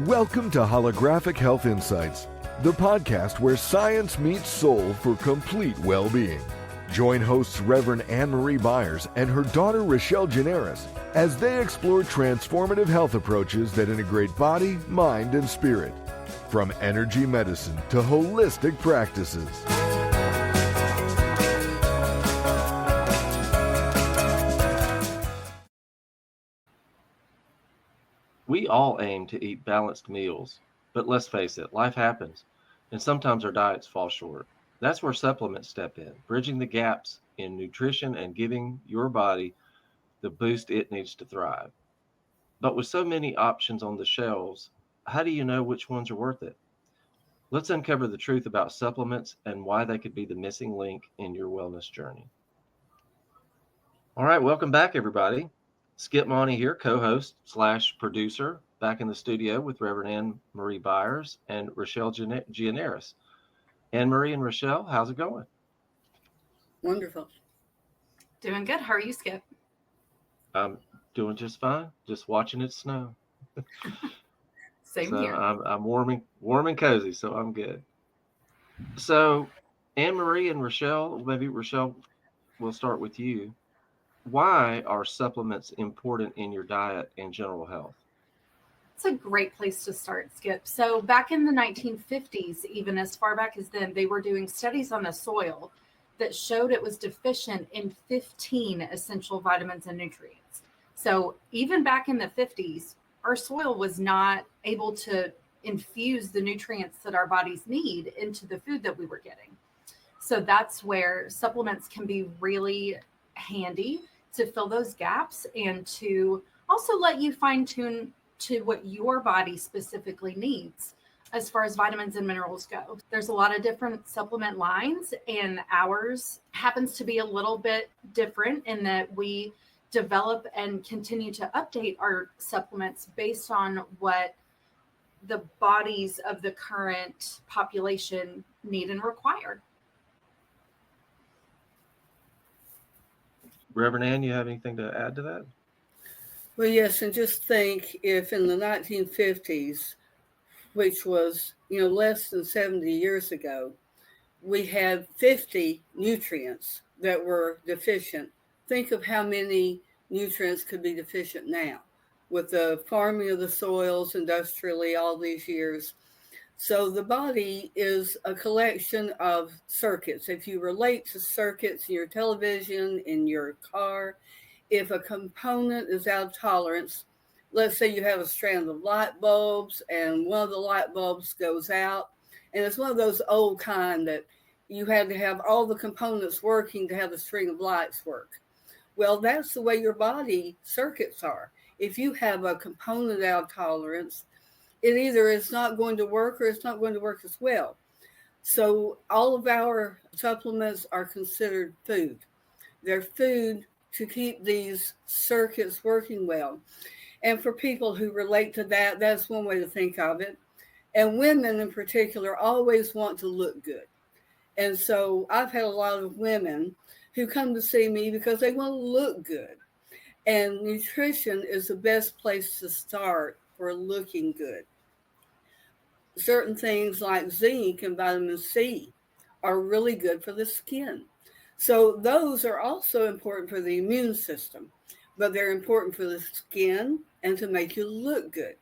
Welcome to Holographic Health Insights, the podcast where science meets soul for complete well-being. Join hosts Reverend Ann Marie Byars and her daughter Rachelle Gianaris as they explore transformative health approaches that integrate body, mind, and spirit, from energy medicine to holistic practices. We all aim to eat balanced meals, but let's face it, life happens, and sometimes our diets fall short. That's where supplements step in, bridging the gaps in nutrition and giving your body the boost it needs to thrive. But with so many options on the shelves, how do you know which ones are worth it? Let's uncover the truth about supplements and why they could be the missing link in your wellness journey. All right, welcome back, everybody. Skip Monty here, co-host / producer, back in the studio with Reverend Ann Marie Byars and Rachelle Gianaris. Ann Marie and Rachelle, how's it going? Wonderful. Doing good. How are you, Skip? I'm doing just fine. Just watching it snow. Same here. I'm warm and cozy, so I'm good. So, Ann Marie and Rachelle, maybe Rachelle, we'll start with you. Why are supplements important in your diet and general health? It's a great place to start, Skip. So back in the 1950s, even as far back as then, they were doing studies on the soil that showed it was deficient in 15 essential vitamins and nutrients. So even back in the 50s, our soil was not able to infuse the nutrients that our bodies need into the food that we were getting. So that's where supplements can be really handy to fill those gaps and to also let you fine tune to what your body specifically needs as far as vitamins and minerals go. There's a lot of different supplement lines, and ours happens to be a little bit different in that we develop and continue to update our supplements based on what the bodies of the current population need and require. Reverend Ann, you have anything to add to that? Well, yes, and just think if in the 1950s, which was, less than 70 years ago, we had 50 nutrients that were deficient. Think of how many nutrients could be deficient now with the farming of the soils industrially all these years. So the body is a collection of circuits. If you relate to circuits in your television, in your car, if a component is out of tolerance, let's say you have a strand of light bulbs and one of the light bulbs goes out, and it's one of those old kind that you had to have all the components working to have the string of lights work. Well, that's the way your body circuits are. If you have a component out of tolerance, it either is not going to work or it's not going to work as well. So all of our supplements are considered food. They're food to keep these circuits working well. And for people who relate to that, that's one way to think of it. And women in particular always want to look good. And so I've had a lot of women who come to see me because they want to look good. And nutrition is the best place to start for looking good. Certain things like zinc and vitamin C are really good for the skin. So those are also important for the immune system, but they're important for the skin and to make you look good.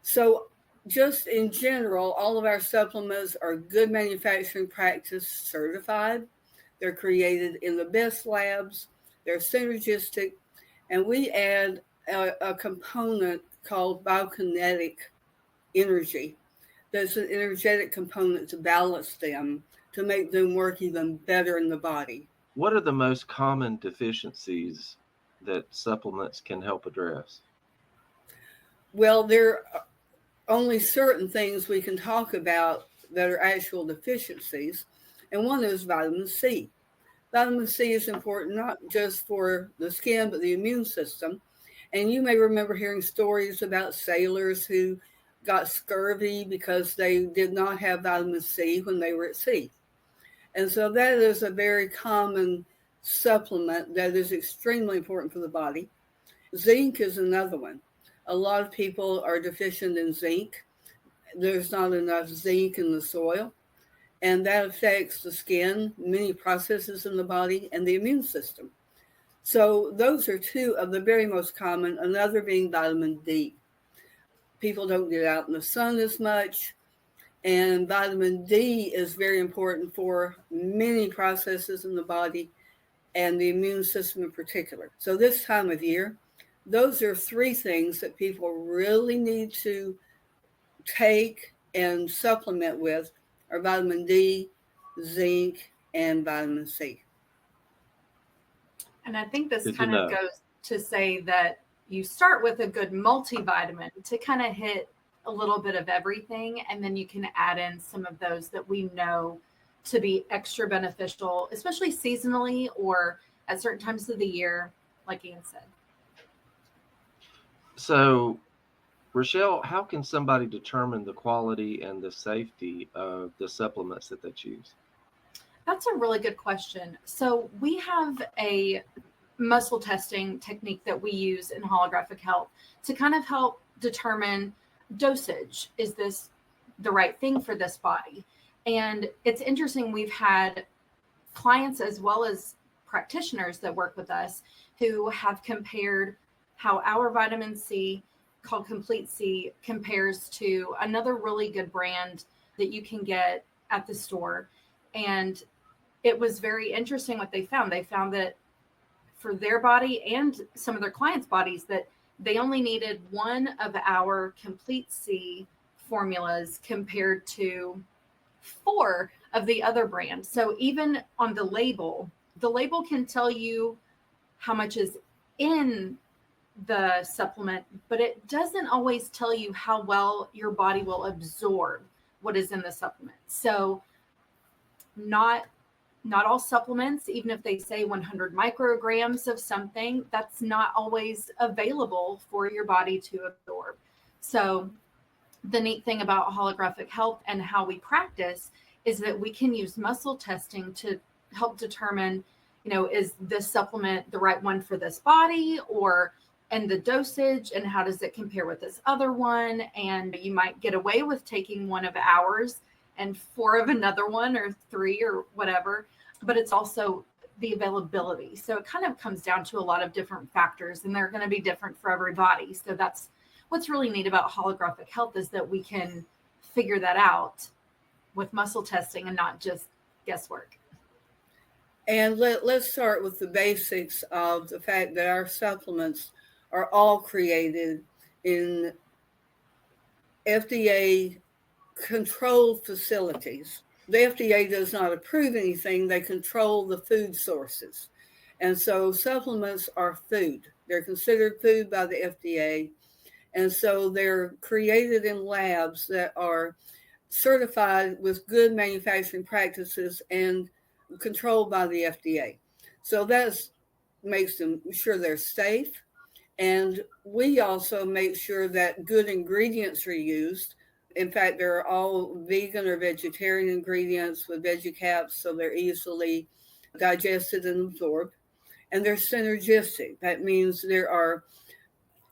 So just in general, all of our supplements are good manufacturing practice certified. They're created in the best labs. They're synergistic. And we add a component called biokinetic energy. There's an energetic component to balance them, to make them work even better in the body. What are the most common deficiencies that supplements can help address? Well, there are only certain things we can talk about that are actual deficiencies, and one is vitamin C. Vitamin C is important not just for the skin, but the immune system. And you may remember hearing stories about sailors who got scurvy because they did not have vitamin C when they were at sea. And so that is a very common supplement that is extremely important for the body. Zinc is another one. A lot of people are deficient in zinc. There's not enough zinc in the soil, and that affects the skin, many processes in the body, and the immune system. So those are two of the very most common, another being vitamin D. People don't get out in the sun as much, and vitamin D is very important for many processes in the body and the immune system in particular. So this time of year, those are three things that people really need to take and supplement with are vitamin D, zinc, and vitamin C. And I think this Good to kind of know. goes to say that you start with a good multivitamin to kind of hit a little bit of everything, and then you can add in some of those that we know to be extra beneficial, especially seasonally or at certain times of the year, like Ian said. So, Rachelle, how can somebody determine the quality and the safety of the supplements that they choose? That's a really good question. So we have a muscle testing technique that we use in holographic health to kind of help determine dosage. Is this the right thing for this body? And it's interesting, we've had clients as well as practitioners that work with us who have compared how our vitamin C, called Complete C, compares to another really good brand that you can get at the store. And it was very interesting what they found. They found that for their body and some of their clients' bodies, that they only needed one of our Complete C formulas compared to 4 of the other brands. So even on the label can tell you how much is in the supplement, but it doesn't always tell you how well your body will absorb what is in the supplement. So not all supplements, even if they say 100 micrograms of something, that's not always available for your body to absorb. So the neat thing about holographic health and how we practice is that we can use muscle testing to help determine, is this supplement the right one for this body, and the dosage, and how does it compare with this other one? And you might get away with taking one of ours and 4 of another one, or 3 or whatever, but it's also the availability. So it kind of comes down to a lot of different factors, and they're going to be different for everybody. So that's what's really neat about holographic health, is that we can figure that out with muscle testing and not just guesswork. And let's start with the basics of the fact that our supplements are all created in FDA controlled facilities. The FDA does not approve anything. They control the food sources. And so supplements are food. They're considered food by the FDA. And so they're created in labs that are certified with good manufacturing practices and controlled by the FDA. So that makes them sure they're safe. And we also make sure that good ingredients are used. In fact, they're all vegan or vegetarian ingredients with veggie caps, so they're easily digested and absorbed. And they're synergistic. That means there are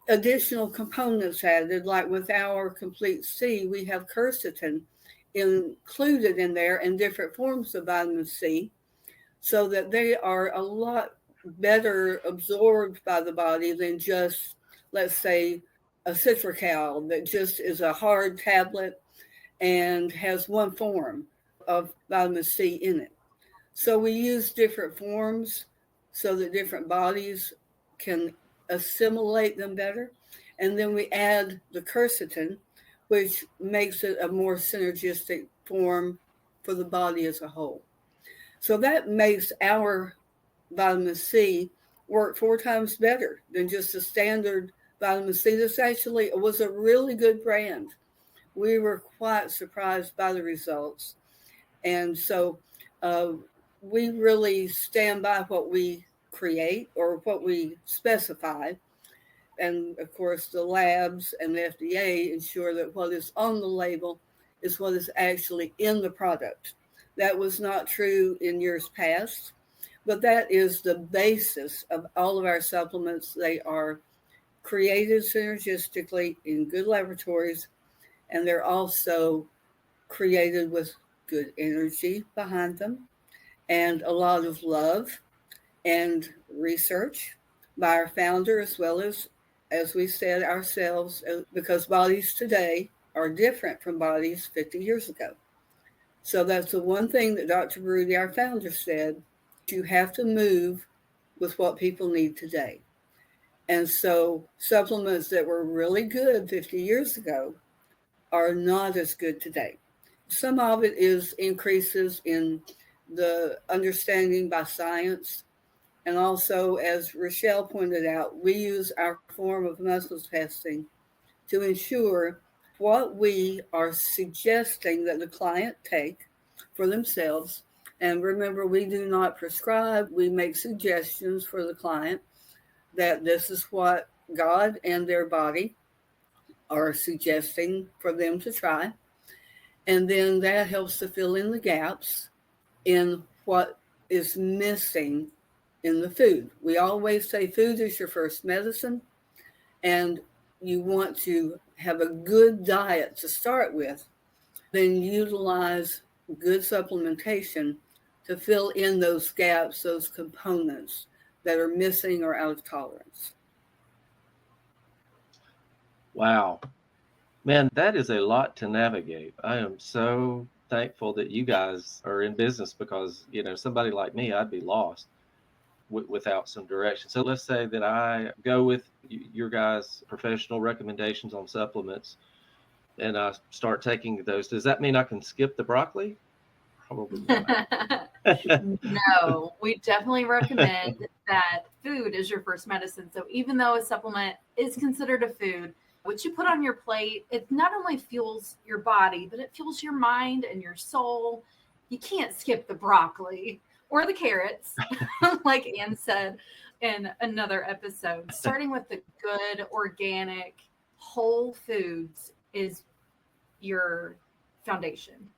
additional components added, like with our Complete C, we have quercetin included in there and different forms of vitamin C, so that they are a lot better absorbed by the body than just, let's say, a citrical that just is a hard tablet and has one form of vitamin C in it. So we use different forms so that different bodies can assimilate them better. And then we add the quercetin, which makes it a more synergistic form for the body as a whole. So that makes our vitamin C work 4 times better than just a standard vitamin C. This actually was a really good brand. We were quite surprised by the results. And so we really stand by what we create or what we specify. And of course, the labs and the FDA ensure that what is on the label is what is actually in the product. That was not true in years past, but that is the basis of all of our supplements. They are created synergistically in good laboratories, and they're also created with good energy behind them and a lot of love and research by our founder, as well as we said ourselves, because bodies today are different from bodies 50 years ago. So that's the one thing that Dr. Brody, our founder, said: you have to move with what people need today. And so supplements that were really good 50 years ago are not as good today. Some of it is increases in the understanding by science. And also, as Rachelle pointed out, we use our form of muscle testing to ensure what we are suggesting that the client take for themselves. And remember, we do not prescribe. We make suggestions for the client that this is what God and their body are suggesting for them to try. And then that helps to fill in the gaps in what is missing in the food. We always say food is your first medicine, and you want to have a good diet to start with, then utilize good supplementation to fill in those gaps, those components that are missing or out of tolerance. Wow. Man, that is a lot to navigate. I am so thankful that you guys are in business, because, somebody like me, I'd be lost without some direction. So let's say that I go with your guys' professional recommendations on supplements and I start taking those. Does that mean I can skip the broccoli? Probably not. No, we definitely recommend that food is your first medicine. So even though a supplement is considered a food, what you put on your plate, it not only fuels your body, but it fuels your mind and your soul. You can't skip the broccoli or the carrots, like Ann said in another episode. Starting with the good, organic, whole foods is your foundation.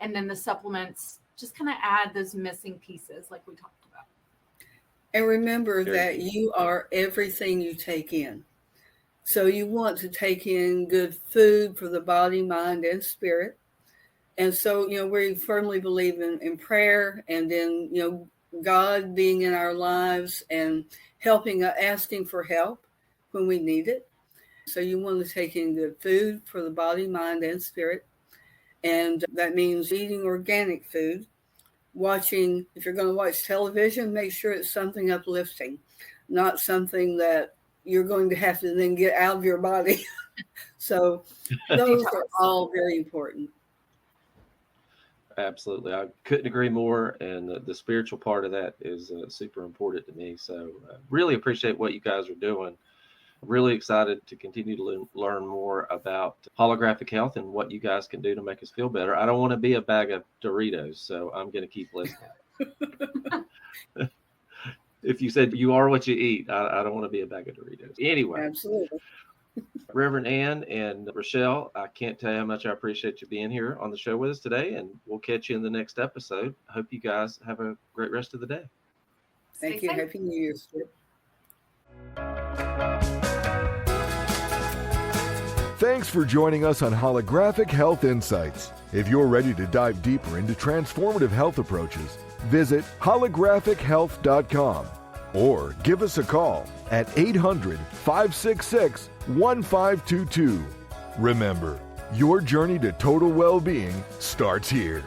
And then the supplements just kind of add those missing pieces like we talked about. And remember that you are everything you take in. So you want to take in good food for the body, mind, and spirit. And so, we firmly believe in prayer, and then, God being in our lives and helping, asking for help when we need it. So you want to take in good food for the body, mind, and spirit. And that means eating organic food, watching, if you're going to watch television, make sure it's something uplifting, not something that you're going to have to then get out of your body. So those are all very important. Absolutely. I couldn't agree more. And the spiritual part of that is super important to me. So really appreciate what you guys are doing. Really excited to continue to learn more about holographic health and what you guys can do to make us feel better. I don't want to be a bag of Doritos, so I'm going to keep listening. If you said you are what you eat, I don't want to be a bag of Doritos. Anyway. Absolutely. Reverend Ann and Rachelle, I can't tell you how much I appreciate you being here on the show with us today, and we'll catch you in the next episode. I hope you guys have a great rest of the day. Thank you. Happy New Year, Skip. Thanks for joining us on Holographic Health Insights. If you're ready to dive deeper into transformative health approaches, visit holographichealth.com or give us a call at 800-566-1522. Remember, your journey to total well-being starts here.